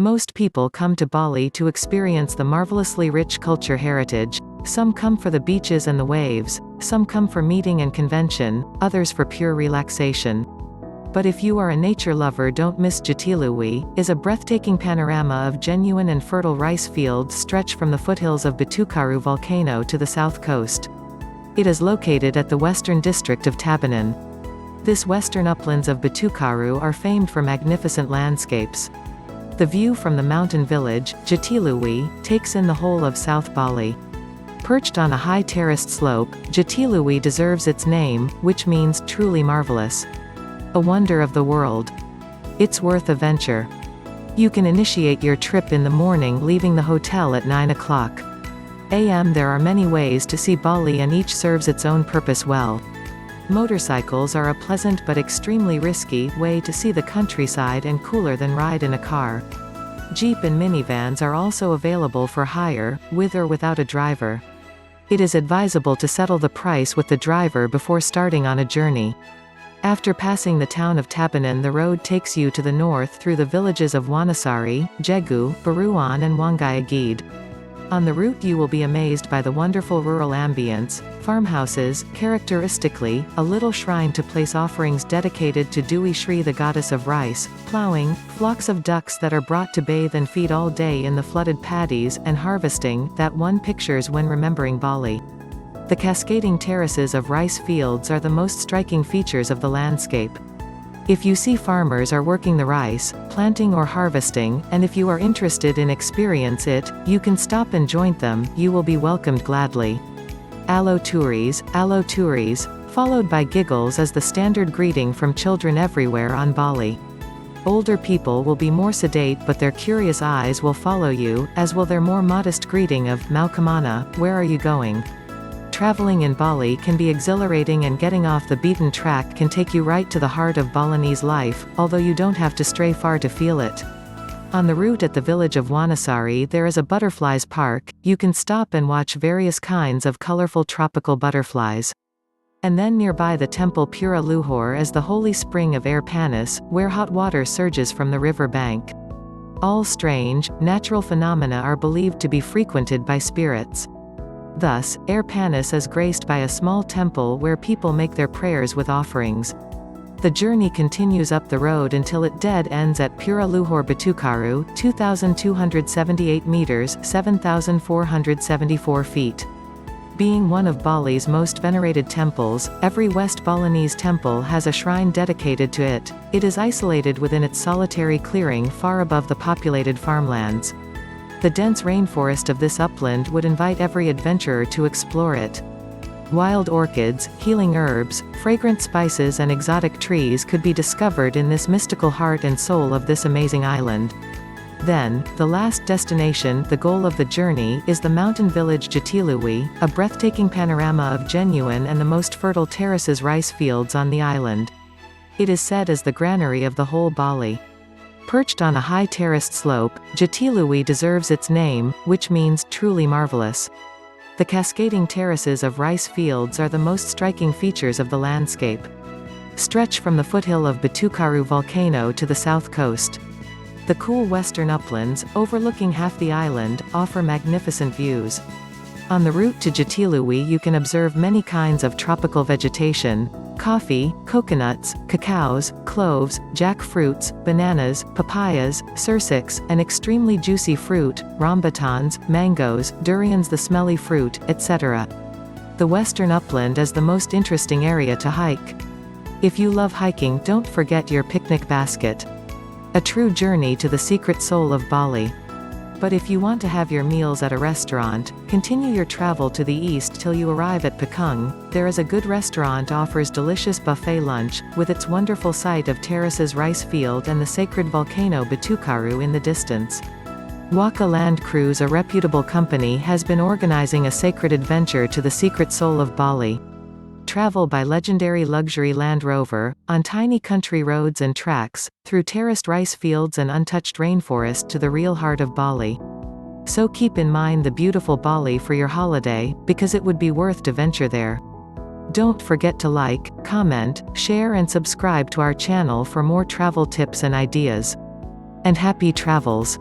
Most people come to Bali to experience the marvelously rich culture heritage. Some come for the beaches and the waves, some come for meeting and convention, others for pure relaxation. But if you are a nature lover, don't miss Jatiluwih, is a breathtaking panorama of genuine and fertile rice fields stretch from the foothills of Batukaru volcano to the south coast. It is located at the western district of Tabanan. This western uplands of Batukaru are famed for magnificent landscapes. The view from the mountain village, Jatiluwih, takes in the whole of South Bali. Perched on a high terraced slope, Jatiluwih deserves its name, which means truly marvelous. A wonder of the world. It's worth a venture. You can initiate your trip in the morning, leaving the hotel at 9 o'clock a.m. There are many ways to see Bali and each serves its own purpose well. Motorcycles are a pleasant but extremely risky way to see the countryside and cooler than ride in a car. Jeep and minivans are also available for hire, with or without a driver. It is advisable to settle the price with the driver before starting on a journey. After passing the town of Tabanan, the road takes you to the north through the villages of Wanasari, Jegu, Baruan and Wangayagid. On the route you will be amazed by the wonderful rural ambience, farmhouses, characteristically, a little shrine to place offerings dedicated to Dewi Shri, the goddess of rice, plowing, flocks of ducks that are brought to bathe and feed all day in the flooded paddies, and harvesting, that one pictures when remembering Bali. The cascading terraces of rice fields are the most striking features of the landscape. If you see farmers are working the rice, planting or harvesting, and if you are interested in experience it, you can stop and join them, you will be welcomed gladly. Alo turis, followed by giggles as the standard greeting from children everywhere on Bali. Older people will be more sedate, but their curious eyes will follow you, as will their more modest greeting of, Mau Kemana, where are you going? Traveling in Bali can be exhilarating, and getting off the beaten track can take you right to the heart of Balinese life, although you don't have to stray far to feel it. On the route at the village of Wanasari there is a butterflies park. You can stop and watch various kinds of colorful tropical butterflies. And then nearby the temple Pura Luhur is the holy spring of Air Panis, where hot water surges from the river bank. All strange, natural phenomena are believed to be frequented by spirits. Thus, Air Panis is graced by a small temple where people make their prayers with offerings. The journey continues up the road until it dead ends at Pura Luhur Batukaru, 2,278 meters, 7,474 feet. Being one of Bali's most venerated temples, every West Balinese temple has a shrine dedicated to it. It is isolated within its solitary clearing far above the populated farmlands. The dense rainforest of this upland would invite every adventurer to explore it. Wild orchids, healing herbs, fragrant spices and exotic trees could be discovered in this mystical heart and soul of this amazing island. Then, the last destination, the goal of the journey, is the mountain village Jatiluwih, a breathtaking panorama of genuine and the most fertile terraces rice fields on the island. It is said as the granary of the whole Bali. Perched on a high terraced slope, Jatiluwih deserves its name, which means truly marvelous. The cascading terraces of rice fields are the most striking features of the landscape. Stretch from the foothill of Batukaru volcano to the south coast. The cool western uplands, overlooking half the island, offer magnificent views. On the route to Jatiluwih you can observe many kinds of tropical vegetation: coffee, coconuts, cacaos, cloves, jackfruits, bananas, papayas, sursiks, an extremely juicy fruit, rambutans, mangoes, durians the smelly fruit, etc. The western upland is the most interesting area to hike. If you love hiking, don't forget your picnic basket. A true journey to the secret soul of Bali. But if you want to have your meals at a restaurant, continue your travel to the east till you arrive at Pekung. There is a good restaurant offers delicious buffet lunch, with its wonderful sight of terraces rice field and the sacred volcano Batukaru in the distance. Waka Land Cruise, a reputable company, has been organizing a sacred adventure to the secret soul of Bali. Travel by legendary luxury Land Rover, on tiny country roads and tracks, through terraced rice fields and untouched rainforest to the real heart of Bali. So keep in mind the beautiful Bali for your holiday, because it would be worth to venture there. Don't forget to like, comment, share and subscribe to our channel for more travel tips and ideas. And happy travels!